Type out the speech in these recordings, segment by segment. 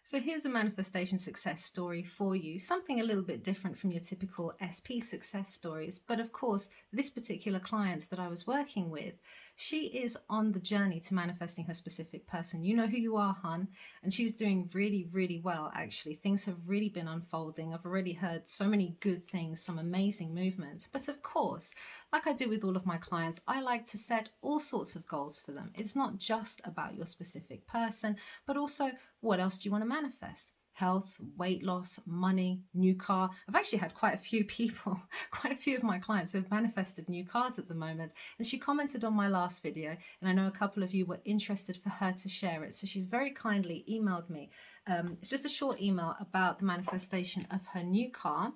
So here's a manifestation success story for you, something a little bit different from your typical SP success stories. But of course, this particular client that I was working with, she is on the journey to manifesting her specific person. You know who you are, hun. And she's doing really, really well, actually. Things have really been unfolding. I've already heard so many good things, some amazing movement. But of course, like I do with all of my clients, I like to set all sorts of goals for them. It's not just about your specific person, but also what else do you want to manifest? Health, weight loss, money, new car. I've actually had quite a few people, quite a few of my clients who have manifested new cars at the moment. And she commented on my last video, and I know a couple of you were interested for her to share it. So she's very kindly emailed me. It's just a short email about the manifestation of her new car.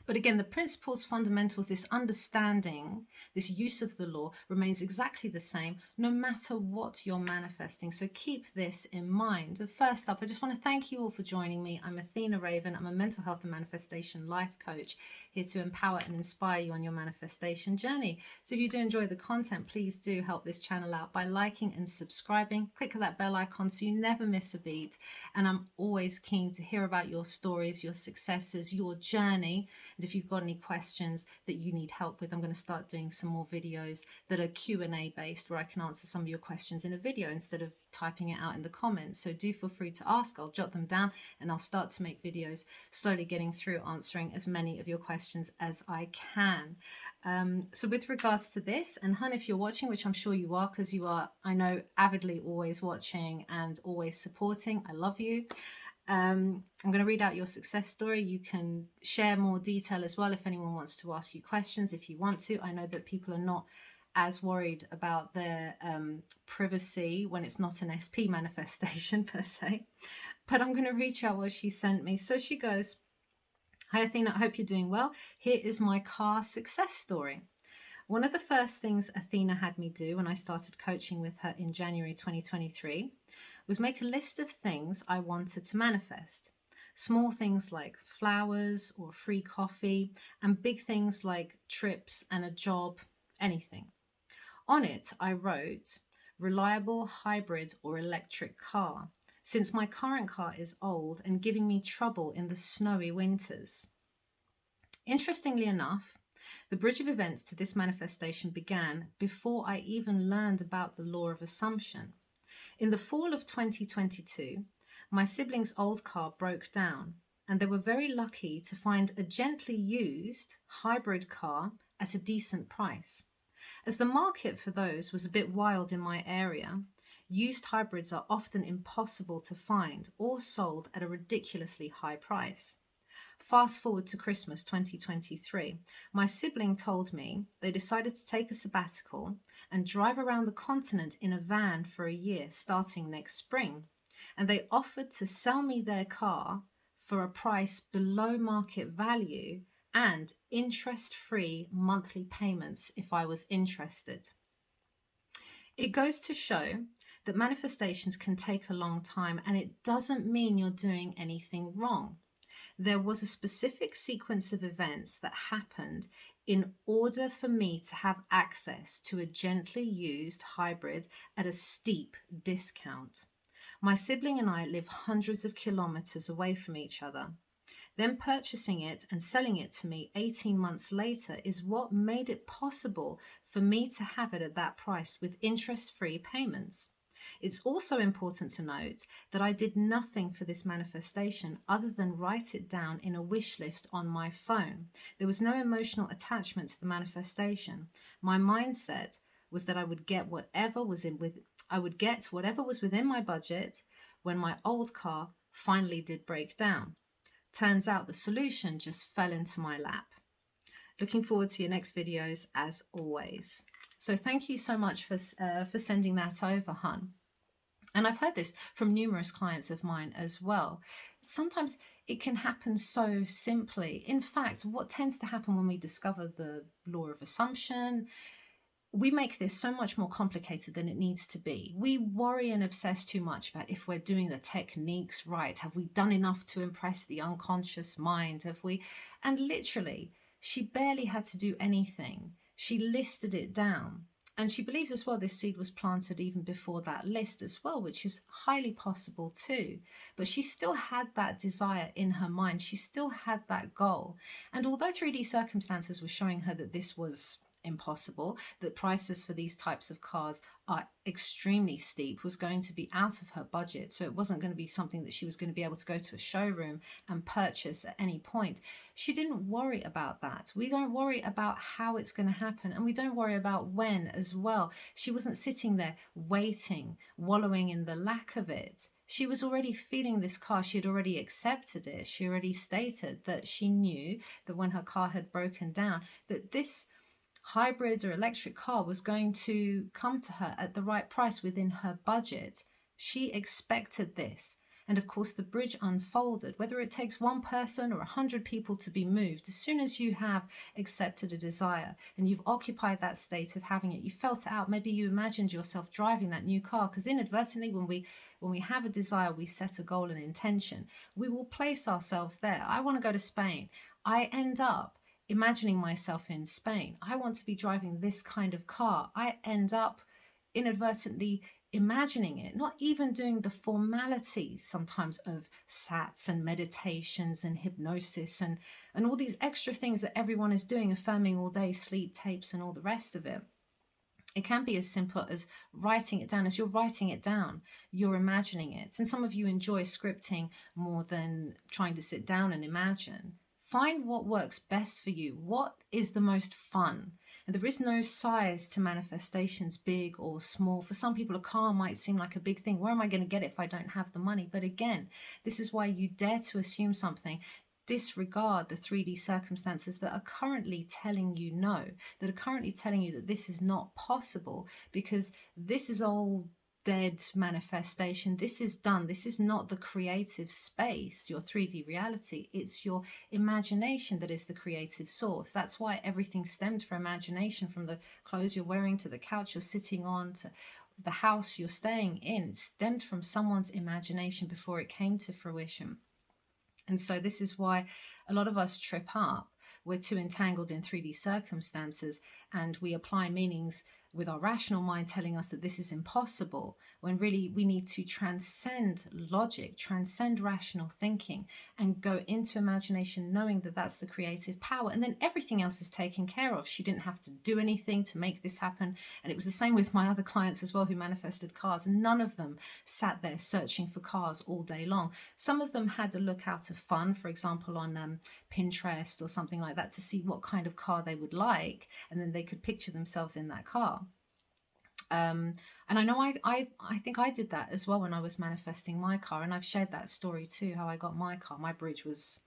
But again, the principles, fundamentals, this understanding, this use of the law remains exactly the same no matter what you're manifesting. So keep this in mind. First up, I just want to thank you all for joining me. I'm Athena Raven. I'm a mental health and manifestation life coach here to empower and inspire you on your manifestation journey. So if you do enjoy the content, please do help this channel out by liking and subscribing. Click that bell icon so you never miss a beat. And I'm always keen to hear about your stories, your successes, your journey. And if you've got any questions that you need help with, I'm going to start doing some more videos that are Q&A based, where I can answer some of your questions in a video instead of typing it out in the comments. So do feel free to ask. I'll jot them down and I'll start to make videos slowly getting through answering as many of your questions as I can. So with regards to this, and hun, if you're watching, which I'm sure you are, because you are, I know, avidly always watching and always supporting, I love you. I'm going to read out your success story. You can share more detail as well if anyone wants to ask you questions, if you want to. I know that people are not as worried about their privacy when it's not an SP manifestation per se. But I'm going to reach out what she sent me. So she goes, "Hi Athena, I hope you're doing well. Here is my car success story. One of the first things Athena had me do when I started coaching with her in January 2023 was make a list of things I wanted to manifest. Small things like flowers or free coffee, and big things like trips and a job, anything. On it, I wrote reliable hybrid or electric car, since my current car is old and giving me trouble in the snowy winters. Interestingly enough, the bridge of events to this manifestation began before I even learned about the law of assumption. In the fall of 2022, my siblings' old car broke down, and they were very lucky to find a gently used hybrid car at a decent price. As the market for those was a bit wild in my area, used hybrids are often impossible to find or sold at a ridiculously high price. Fast forward to Christmas 2023, my sibling told me they decided to take a sabbatical and drive around the continent in a van for a year starting next spring. And they offered to sell me their car for a price below market value and interest-free monthly payments if I was interested. It goes to show that manifestations can take a long time, and it doesn't mean you're doing anything wrong. There was a specific sequence of events that happened in order for me to have access to a gently used hybrid at a steep discount. My sibling and I live hundreds of kilometers away from each other. Then purchasing it and selling it to me 18 months later is what made it possible for me to have it at that price with interest-free payments. It's also important to note that I did nothing for this manifestation other than write it down in a wish list on my phone. There was no emotional attachment to the manifestation. My mindset was that I would get whatever was within my budget when my old car finally did break down. Turns out the solution just fell into my lap. Looking forward to your next videos as always." So thank you so much for sending that over, hun. And I've heard this from numerous clients of mine as well. Sometimes it can happen so simply. In fact, what tends to happen when we discover the law of assumption, we make this so much more complicated than it needs to be. We worry and obsess too much about if we're doing the techniques right. Have we done enough to impress the unconscious mind? And literally, she barely had to do anything. She listed it down. And she believes as well this seed was planted even before that list as well, which is highly possible too. But she still had that desire in her mind. She still had that goal. And although 3D circumstances were showing her that this was impossible, that prices for these types of cars are extremely steep, was going to be out of her budget. So it wasn't going to be something that she was going to be able to go to a showroom and purchase at any point. She didn't worry about that. We don't worry about how it's going to happen, and we don't worry about when as well. She wasn't sitting there waiting, wallowing in the lack of it. She was already feeling this car. She had already accepted it. She already stated that she knew that when her car had broken down, that this hybrid or electric car was going to come to her at the right price within her budget. She expected this. And of course, the bridge unfolded. Whether it takes one person or 100 people to be moved, as soon as you have accepted a desire and you've occupied that state of having it, you felt it out. Maybe you imagined yourself driving that new car, because inadvertently, when we have a desire, we set a goal and intention. We will place ourselves there. I want to go to Spain. I end up imagining myself in Spain. I want to be driving this kind of car. I end up inadvertently imagining it, not even doing the formality sometimes of sats and meditations and hypnosis and all these extra things that everyone is doing, affirming all day, sleep tapes and all the rest of it. It can be as simple as writing it down. As you're writing it down, you're imagining it. And some of you enjoy scripting more than trying to sit down and imagine. Find what works best for you. What is the most fun? And there is no size to manifestations, big or small. For some people, a car might seem like a big thing. Where am I going to get it if I don't have the money? But again, this is why you dare to assume something. Disregard the 3D circumstances that are currently telling you no, that are currently telling you that this is not possible, because this is all dead manifestation. This is done. This is not the creative space, your 3D reality. It's your imagination that is the creative source. That's why everything stemmed from imagination, from the clothes you're wearing to the couch you're sitting on to the house you're staying in. It stemmed from someone's imagination before it came to fruition. And so this is why a lot of us trip up. We're too entangled in 3D circumstances, and we apply meanings with our rational mind telling us that this is impossible, when really we need to transcend logic, transcend rational thinking, and go into imagination knowing that that's the creative power, and then everything else is taken care of. She didn't have to do anything to make this happen. And it was the same with my other clients as well who manifested cars. None of them sat there searching for cars all day long. Some of them had a look out of fun, for example on Pinterest or something like that, to see what kind of car they would like, and then they could picture themselves in that car. And I know I think I did that as well when I was manifesting my car, and I've shared that story too, how I got my car. My bridge was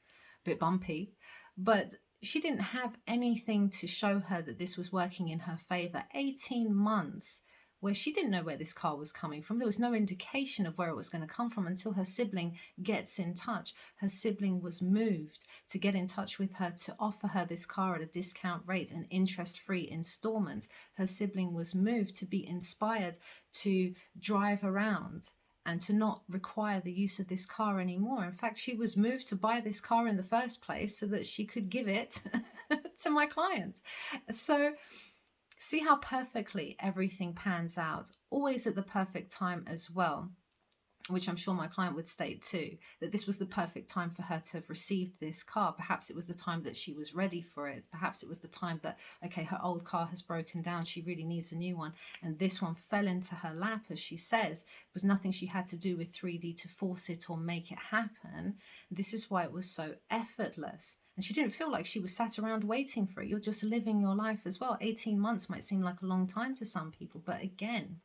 a bit bumpy, but she didn't have anything to show her that this was working in her favor. 18 months where she didn't know where this car was coming from. There was no indication of where it was going to come from until her sibling gets in touch. Her sibling was moved to get in touch with her to offer her this car at a discount rate and interest-free installments. Her sibling was moved to be inspired to drive around and to not require the use of this car anymore. In fact, she was moved to buy this car in the first place so that she could give it to my client. So see how perfectly everything pans out, always at the perfect time as well, which I'm sure my client would state too, that this was the perfect time for her to have received this car. Perhaps it was the time that she was ready for it. Perhaps it was the time that, okay, her old car has broken down, she really needs a new one, and this one fell into her lap, as she says. It was nothing she had to do with 3D to force it or make it happen. This is why it was so effortless. And she didn't feel like she was sat around waiting for it. You're just living your life as well. 18 months might seem like a long time to some people, but again,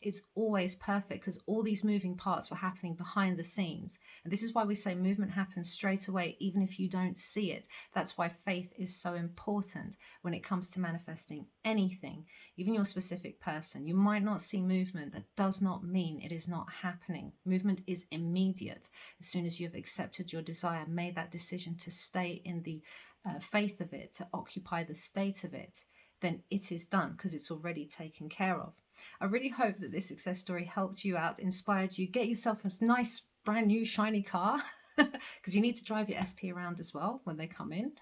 it's always perfect because all these moving parts were happening behind the scenes. And this is why we say movement happens straight away, even if you don't see it. That's why faith is so important when it comes to manifesting anything, even your specific person. You might not see movement. That does not mean it is not happening. Movement is immediate. As soon as you've accepted your desire, made that decision to stay in the faith of it, to occupy the state of it, then it is done because it's already taken care of. I really hope that this success story helped you out, inspired you. Get yourself a nice, brand new, shiny car because you need to drive your SP around as well when they come in.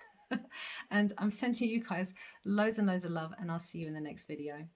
And I'm sending you guys loads and loads of love, and I'll see you in the next video.